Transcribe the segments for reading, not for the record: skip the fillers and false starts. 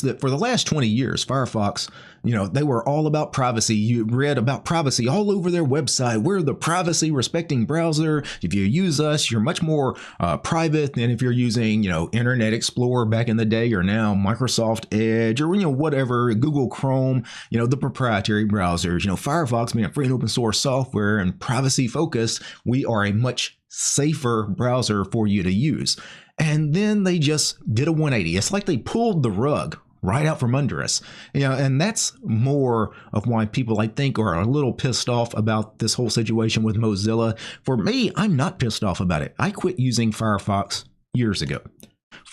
that for the last 20 years, Firefox, they were all about privacy. You read about privacy all over their website. We're the privacy respecting browser. If you use us, you're much more private than if you're using, Internet Explorer back in the day, or now Microsoft Edge, or, whatever, Google Chrome, the proprietary browsers. Firefox being free and open source software and privacy focused, we are a much safer browser for you to use. And then they just did a 180. It's like they pulled the rug right out from under us. And that's more of why people, I think, are a little pissed off about this whole situation with Mozilla. For me, I'm not pissed off about it. I quit using Firefox years ago.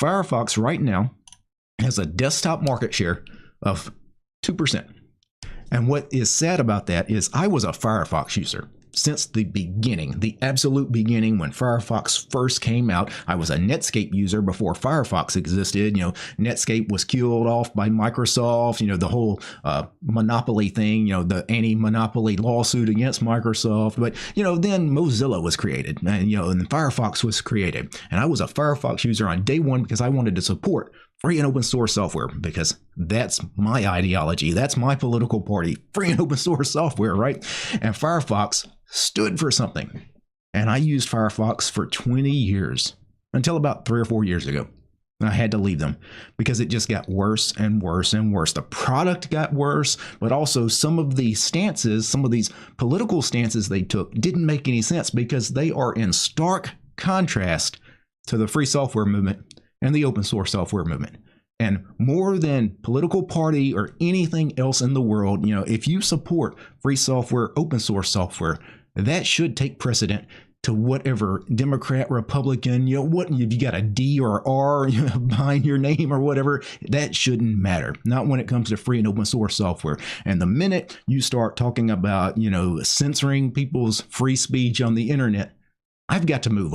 Firefox right now has a desktop market share of 2%. And what is sad about that is I was a Firefox user since the beginning, the absolute beginning, when Firefox first came out. I was a Netscape user before Firefox existed. Netscape was killed off by Microsoft, the whole monopoly thing, the anti-monopoly lawsuit against Microsoft. But, then Mozilla was created, and Firefox was created. And I was a Firefox user on day one because I wanted to support free and open source software, because that's my ideology. That's my political party, free and open source software, right? And Firefox stood for something. And I used Firefox for 20 years until about 3 or 4 years ago. And I had to leave them because it just got worse and worse and worse. The product got worse, but also some of the stances, some of these political stances they took didn't make any sense, because they are in stark contrast to the free software movement and the open source software movement. And more than political party or anything else in the world, if you support free software, open source software, that should take precedent to whatever Democrat, Republican, what, if you got a D or R behind your name or whatever, that shouldn't matter. Not when it comes to free and open source software. And the minute you start talking about, censoring people's free speech on the internet, I've got to move on.